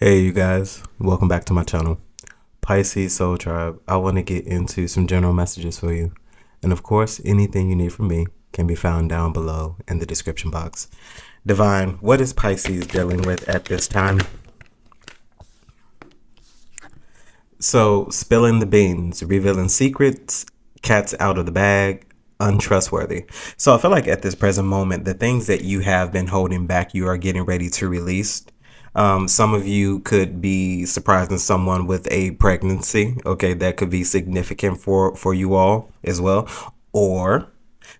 Hey you guys, welcome back to my channel, Pisces Soul Tribe. I want to get into some general messages for you. And of course, anything you need from me can be found down below in the description box. Divine, what is Pisces dealing with at this time? So, spilling the beans, revealing secrets, cats out of the bag, untrustworthy. So I feel like at this present moment, the things that you have been holding back, you are getting ready to release. Some of you could be surprising someone with a pregnancy. Okay, that could be significant for you all as well. Or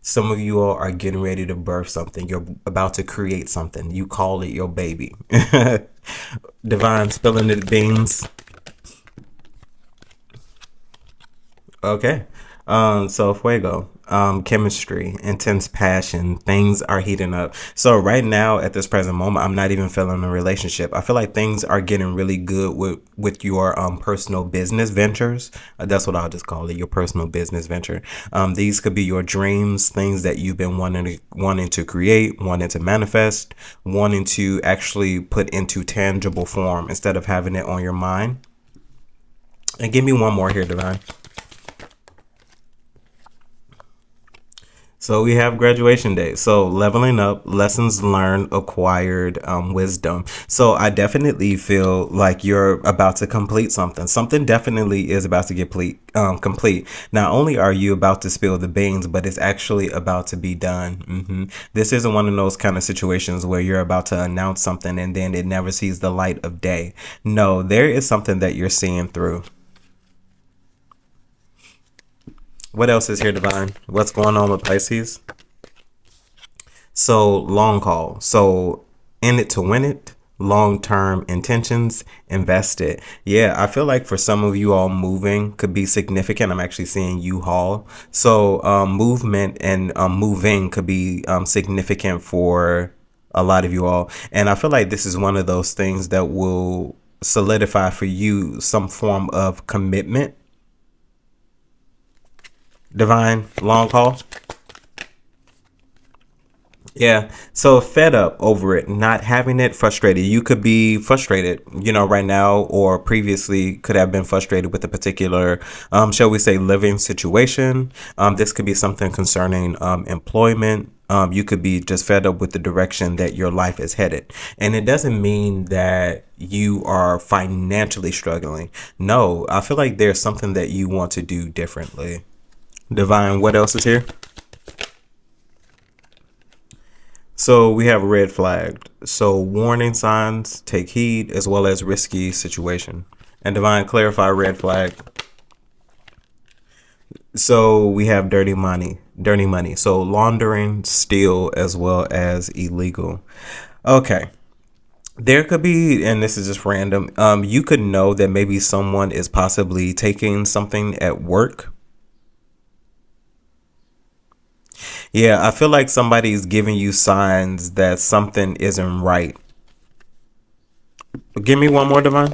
some of you all are getting ready to birth something. You're about to create something. You call it your baby. Divine, spilling the beans. Okay. So fuego, chemistry, intense passion, things are heating up. So right now at this present moment, I'm not even feeling a relationship. I feel like things are getting really good with your personal business ventures. That's what I'll just call it, your personal business venture. These could be your dreams, things that you've been wanting to create, wanting to manifest, wanting to actually put into tangible form instead of having it on your mind. And give me one more here, Divine. So we have graduation day. So leveling up, lessons learned, acquired, wisdom. So I definitely feel like you're about to complete something. Something definitely is about to get complete. Not only are you about to spill the beans, but it's actually about to be done. This isn't one of those kind of situations where you're about to announce something and then it never sees the light of day. No, there is something that you're seeing through. What else is here, Divine? What's going on with Pisces? So long call. So in it to win it. Long-term intentions, invest it. Yeah, I feel like for some of you all, moving could be significant. I'm actually seeing U-Haul. So movement and moving could be significant for a lot of you all. And I feel like this is one of those things that will solidify for you some form of commitment. Divine, long call. Yeah. So fed up over it, not having it, frustrated. You could be frustrated, right now or previously could have been frustrated with a particular, shall we say, living situation. This could be something concerning employment. You could be just fed up with the direction that your life is headed. And it doesn't mean that you are financially struggling. No, I feel like there's something that you want to do differently. Divine, what else is here? So we have red flagged. So warning signs, take heed, as well as risky situation. And Divine, clarify red flag. So we have dirty money. So laundering, steal, as well as illegal. Okay. There could be, and this is just random, you could know that maybe someone is possibly taking something at work. Yeah, I feel like somebody's giving you signs that something isn't right. Give me one more, Divine.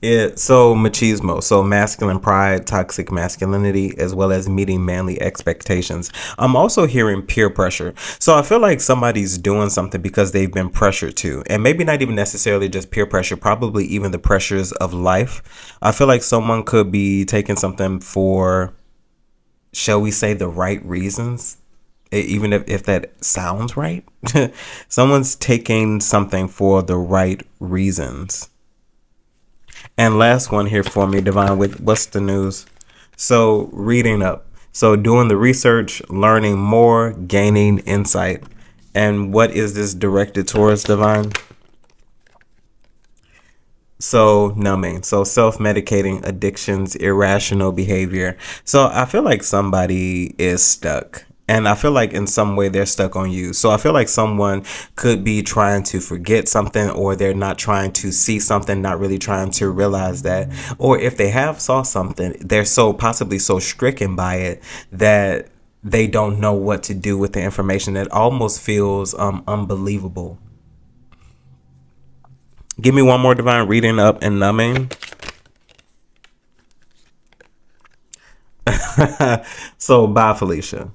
Yeah, so machismo, so masculine pride, toxic masculinity, as well as meeting manly expectations. I'm also hearing peer pressure. So I feel like somebody's doing something because they've been pressured to, and maybe not even necessarily just peer pressure, probably even the pressures of life. I feel like someone could be taking something for, shall we say, the right reasons, even if that sounds right. Someone's taking something for the right reasons. And last one here for me, Divine, with what's the news? So reading up, so doing the research, learning more, gaining insight. And what is this directed towards, Divine? So numbing, so self-medicating, addictions, irrational behavior. So I feel like somebody is stuck, and I feel like in some way they're stuck on you. So I feel like someone could be trying to forget something, or they're not trying to see something, not really trying to realize that. Or if they have saw something, they're so possibly so stricken by it that they don't know what to do with the information. That almost feels unbelievable. Give me one more, Divine, reading up and numbing. So bye, Felicia.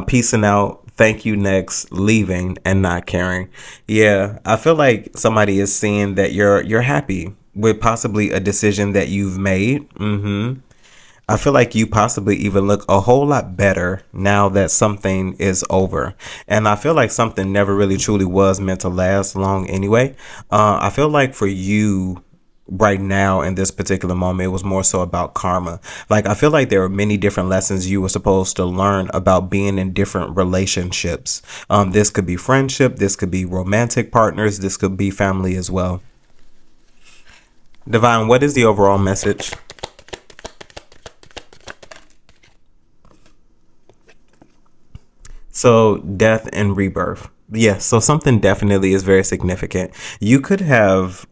Peacing out, thank you next, leaving, and not caring. Yeah, I feel like somebody is seeing that you're happy with possibly a decision that you've made. I feel like you possibly even look a whole lot better now that something is over. And I feel like something never really truly was meant to last long anyway. I feel like for you right now in this particular moment, it was more so about karma. Like, I feel like there are many different lessons you were supposed to learn about being in different relationships. This could be friendship, this could be romantic partners, this could be family as well. Divine, what is the overall message? So, death and rebirth. Yes, so something definitely is very significant. You could have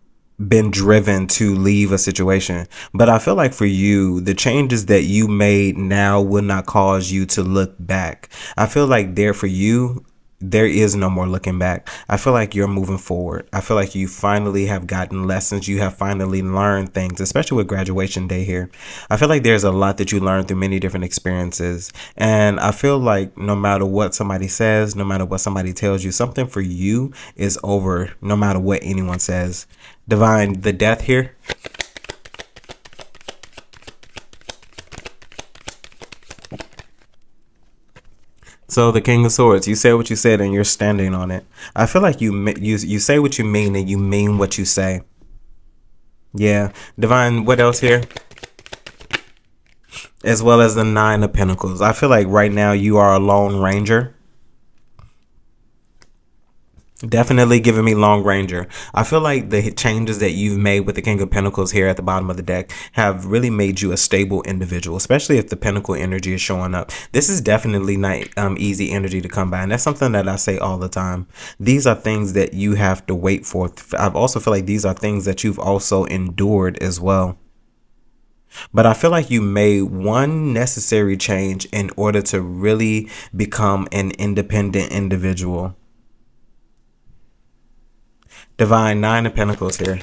been driven to leave a situation, but I feel like for you, the changes that you made now will not cause you to look back. I feel like there for you, there is no more looking back. I feel like you're moving forward. I feel like you finally have gotten lessons. You have finally learned things, especially with graduation day here. I feel like there's a lot that you learn through many different experiences. And I feel like no matter what somebody says, no matter what somebody tells you, something for you is over no matter what anyone says. Divine, the death here. So the King of Swords, you say what you said and you're standing on it. I feel like you say what you mean and you mean what you say. Yeah. Divine, what else here? As well as the Nine of Pentacles. I feel like right now you are a Lone Ranger. Definitely giving me Long Ranger. I feel like the changes that you've made with the King of Pentacles here at the bottom of the deck have really made you a stable individual, especially if the Pentacle energy is showing up. This is definitely not easy energy to come by, and that's something that I say all the time. These are things that you have to wait for. I also feel like these are things that you've also endured as well. But I feel like you made one necessary change in order to really become an independent individual. Divine, Nine of Pentacles here.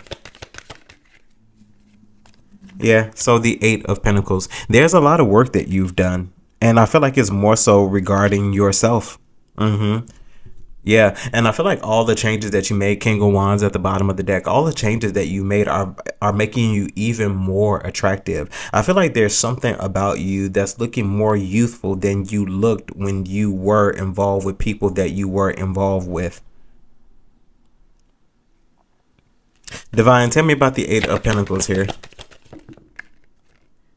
Yeah, so the Eight of Pentacles. There's a lot of work that you've done, and I feel like it's more so regarding yourself. Yeah, and I feel like all the changes that you made, King of Wands at the bottom of the deck, all the changes that you made are making you even more attractive. I feel like there's something about you that's looking more youthful than you looked when you were involved with people that you were involved with. Divine, tell me about the Eight of Pentacles here.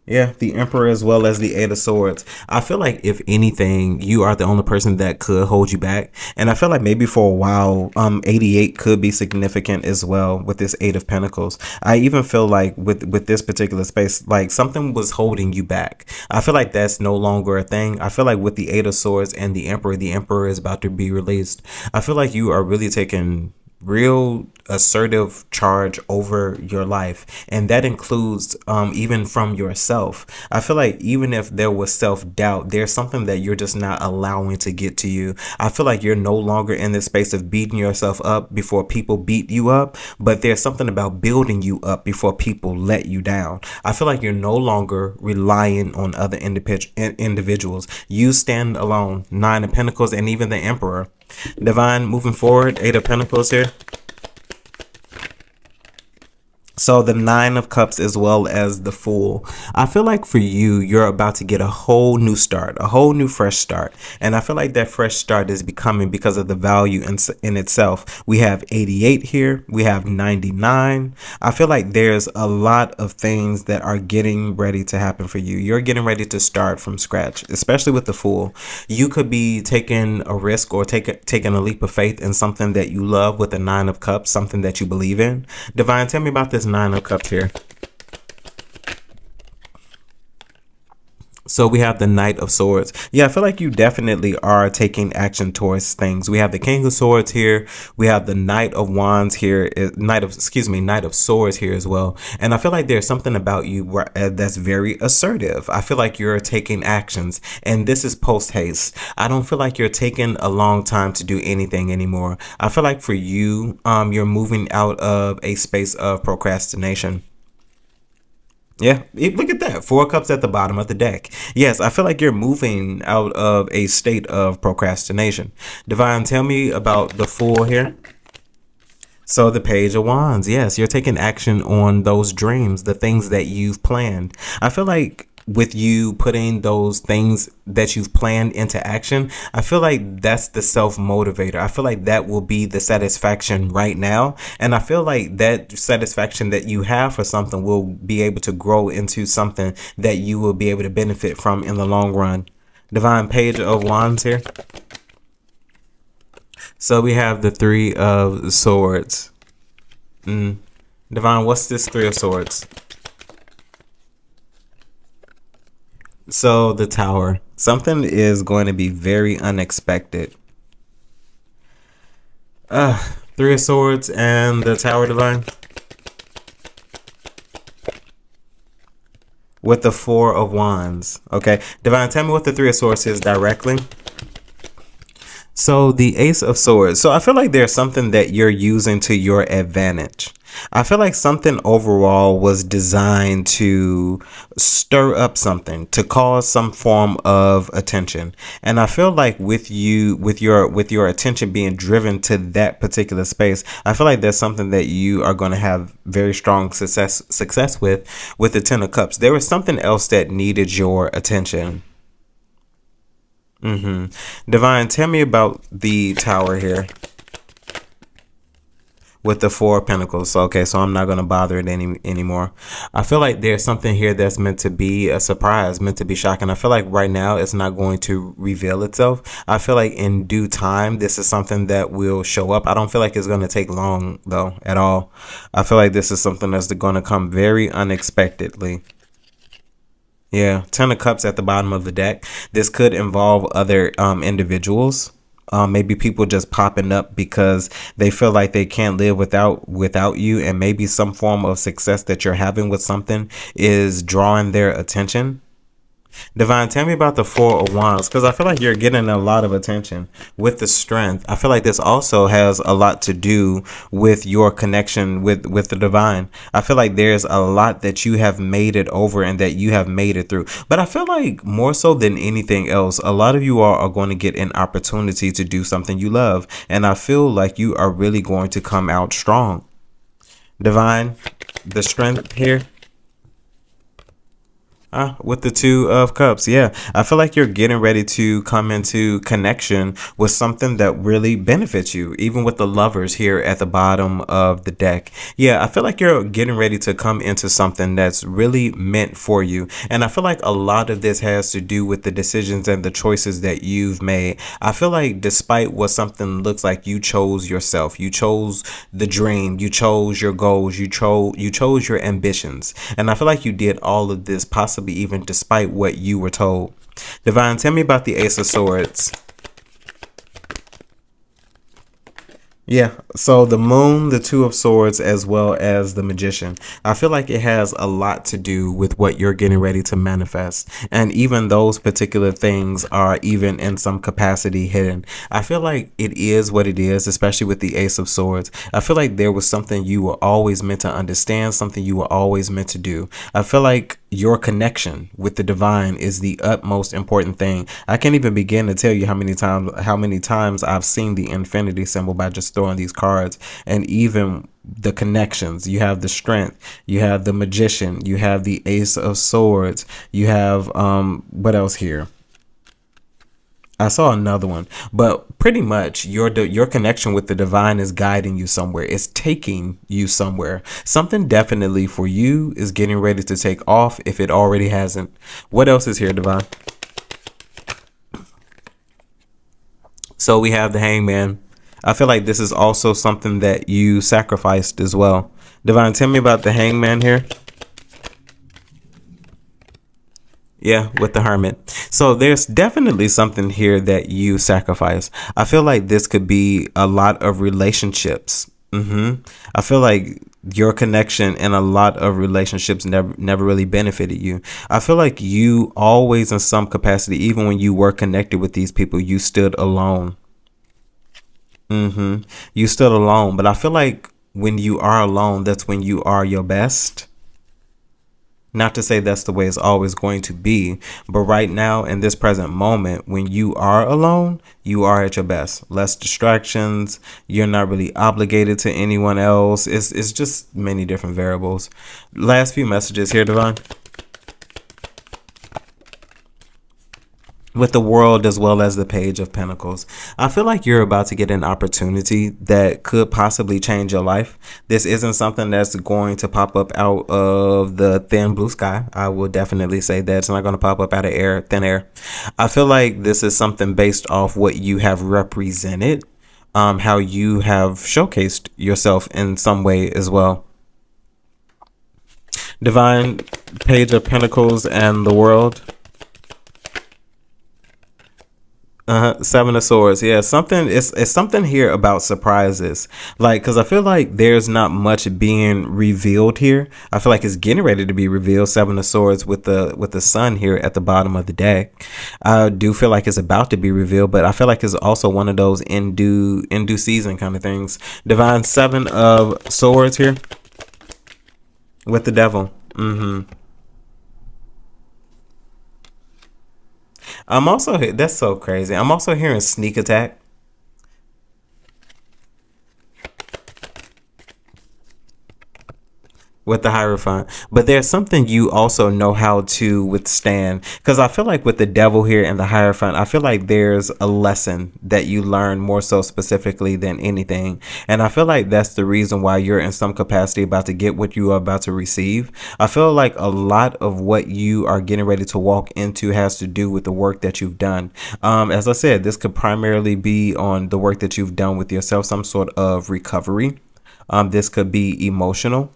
Yeah, the Emperor as well as the Eight of Swords. I feel like if anything, you are the only person that could hold you back. And I feel like maybe for a while, 88 could be significant as well with this Eight of Pentacles. I even feel like with this particular space, like something was holding you back. I feel like that's no longer a thing. I feel like with the Eight of Swords and the Emperor is about to be released. I feel like you are really taking real assertive charge over your life, and that includes even from yourself. I feel like even if there was self-doubt, there's something that you're just not allowing to get to you. I feel like you're no longer in this space of beating yourself up before people beat you up, but there's something about building you up before people let you down. I feel like you're no longer relying on other individuals. You stand alone. Nine of Pentacles and even the Emperor. Divine, moving forward, Eight of Pentacles here. So the Nine of Cups as well as the Fool. I feel like for you, you're about to get a whole new start, a whole new fresh start. And I feel like that fresh start is becoming because of the value in itself. We have 88 here. We have 99. I feel like there's a lot of things that are getting ready to happen for you. You're getting ready to start from scratch, especially with the Fool. You could be taking a risk or taking a leap of faith in something that you love with the Nine of Cups, something that you believe in. Divine, tell me about this Nine of Cups here. So we have the Knight of Swords. Yeah, I feel like you definitely are taking action towards things. We have the King of Swords here. We have the Knight of Wands here. Knight of Swords here as well. And I feel like there's something about you that's very assertive. I feel like you're taking actions, and this is post haste. I don't feel like you're taking a long time to do anything anymore. I feel like for you, you're moving out of a space of procrastination. Yeah, look at that. 4 cups at the bottom of the deck. Yes, I feel like you're moving out of a state of procrastination. Divine, tell me about the Fool here. So the Page of Wands. Yes, you're taking action on those dreams, the things that you've planned. I feel like with you putting those things that you've planned into action, I feel like that's the self motivator. I feel like that will be the satisfaction right now. And I feel like that satisfaction that you have for something will be able to grow into something that you will be able to benefit from in the long run. Divine, Page of Wands here. So we have the Three of Swords. Divine, what's this Three of Swords? So the Tower. Something is going to be very unexpected. Three of Swords and the Tower, Divine. With the Four of Wands. Okay. Divine, tell me what the Three of Swords is directly. So the Ace of Swords. So I feel like there's something that you're using to your advantage. I feel like something overall was designed to stir up something, to cause some form of attention. And I feel like with you, with your attention being driven to that particular space, I feel like there's something that you are going to have very strong success with the Ten of Cups. There was something else that needed your attention. Divine, tell me about the Tower here with the Four of Pentacles. Okay, so I'm not going to bother it anymore. I feel like there's something here that's meant to be a surprise, meant to be shocking. I feel like right now it's not going to reveal itself. I feel like in due time, this is something that will show up. I don't feel like it's going to take long, though, at all. I feel like this is something that's going to come very unexpectedly. Yeah, Ten of Cups at the bottom of the deck. This could involve other individuals. Maybe people just popping up because they feel like they can't live without you, and maybe some form of success that you're having with something is drawing their attention. Divine, tell me about the Four of Wands, because I feel like you're getting a lot of attention with the Strength. I feel like this also has a lot to do with your connection with the divine. I feel like there's a lot that you have made it over and that you have made it through. But I feel like more so than anything else, a lot of you are going to get an opportunity to do something you love. And I feel like you are really going to come out strong. Divine, the Strength here. With the Two of Cups. Yeah, I feel like you're getting ready to come into connection with something that really benefits you, even with the Lovers here at the bottom of the deck. Yeah, I feel like you're getting ready to come into something that's really meant for you. And I feel like a lot of this has to do with the decisions and the choices that you've made. I feel like despite what something looks like, you chose yourself. You chose the dream. You chose your goals. You chose your ambitions. And I feel like you did all of this possibly even despite what you were told. Divine, tell me about the Ace of Swords. Yeah, so the Moon, the Two of Swords, as well as the Magician. I feel like it has a lot to do with what you're getting ready to manifest. And even those particular things are even in some capacity hidden. I feel like it is what it is, especially with the Ace of Swords. I feel like there was something you were always meant to understand, something you were always meant to do. I feel like your connection with the divine is the utmost important thing. I can't even begin to tell you how many times I've seen the infinity symbol by just throwing these cards. And even the connections, you have the Strength, you have the Magician, you have the Ace of Swords, you have what else here? I saw another one, but pretty much your connection with the divine is guiding you somewhere. It's taking you somewhere. Something definitely for you is getting ready to take off if it already hasn't. What else is here, divine? So we have the Hangman. I feel like this is also something that you sacrificed as well. Divine, tell me about the Hangman here. Yeah, with the Hermit. So there's definitely something here that you sacrifice. I feel like this could be a lot of relationships. I feel like your connection in a lot of relationships never really benefited you. I feel like you always in some capacity, even when you were connected with these people, you stood alone. You stood alone. But I feel like when you are alone, that's when you are your best. Not to say that's the way it's always going to be, but right now in this present moment, when you are alone, you are at your best. Less distractions. You're not really obligated to anyone else. It's just many different variables. Last few messages here, Divine. With the World as well as the Page of Pentacles. I feel like you're about to get an opportunity that could possibly change your life. This isn't something that's going to pop up out of the thin blue sky. I will definitely say that it's not going to pop up out of thin air. I feel like this is something based off what you have represented, how you have showcased yourself in some way as well. Divine, Page of Pentacles, and the World. Seven of Swords. Yeah, something. It's something here about surprises. Like, because I feel like there's not much being revealed here. I feel like it's getting ready to be revealed. Seven of Swords with the sun here at the bottom of the deck. I do feel like it's about to be revealed, but I feel like it's also one of those in due season kind of things. Divine, Seven of Swords here with the Devil. I'm also, that's so crazy. I'm also hearing sneak attack. With the Hierophant, but there's something you also know how to withstand, because I feel like with the Devil here and the Hierophant, I feel like there's a lesson that you learn more so specifically than anything, and I feel like that's the reason why you're in some capacity about to get what you are about to receive. I feel like a lot of what you are getting ready to walk into has to do with the work that you've done. As I said, this could primarily be on the work that you've done with yourself, some sort of recovery. This could be emotional.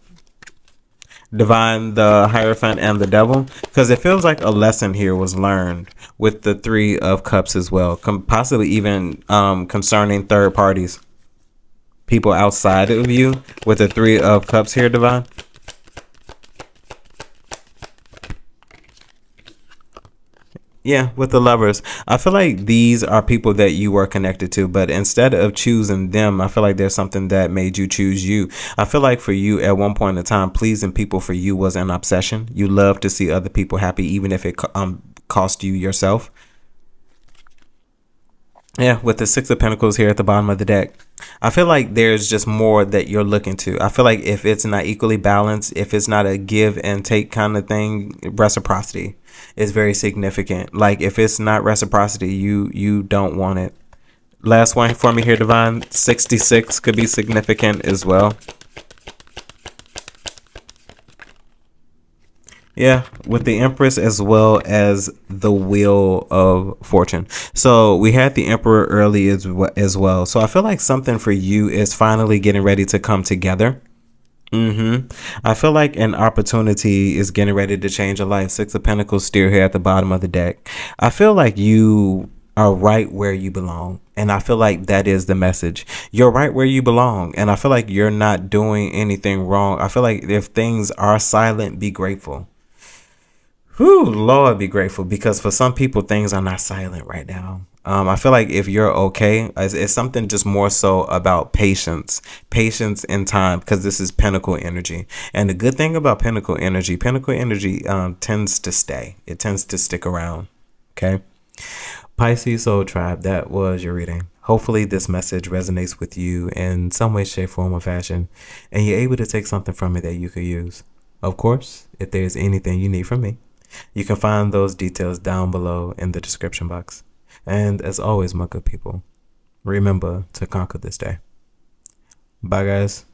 Divine, the Hierophant, and the Devil, because it feels like a lesson here was learned with the Three of Cups as well, possibly even concerning third parties, people outside of you, with the Three of Cups here, Divine. Yeah, with the Lovers. I feel like these are people that you were connected to, but instead of choosing them, I feel like there's something that made you choose you. I feel like for you, at one point in time, pleasing people for you was an obsession. You love to see other people happy, even if it cost you yourself. Yeah, with the Six of Pentacles here at the bottom of the deck. I feel like there's just more that you're looking to. I feel like if it's not equally balanced, if it's not a give and take kind of thing, reciprocity is very significant. Like, if it's not reciprocity, you don't want it. Last one for me here, Divine. 66 could be significant as well. Yeah, with the Empress as well as the Wheel of Fortune. So we had the Emperor early as well. So I feel like something for you is finally getting ready to come together. I feel like an opportunity is getting ready to change your life. Six of Pentacles still here at the bottom of the deck. I feel like you are right where you belong. And I feel like that is the message. You're right where you belong. And I feel like you're not doing anything wrong. I feel like if things are silent, be grateful. Whew, Lord, be grateful, because for some people, things are not silent right now. I feel like if you're okay, it's something just more so about patience in time, because this is Pentacle energy. And the good thing about Pentacle energy tends to stay. It tends to stick around. Okay. Pisces Soul Tribe, that was your reading. Hopefully this message resonates with you in some way, shape, form, or fashion, and you're able to take something from it that you could use. Of course, if there's anything you need from me, you can find those details down below in the description box. And as always, my good people, remember to conquer this day. Bye, guys.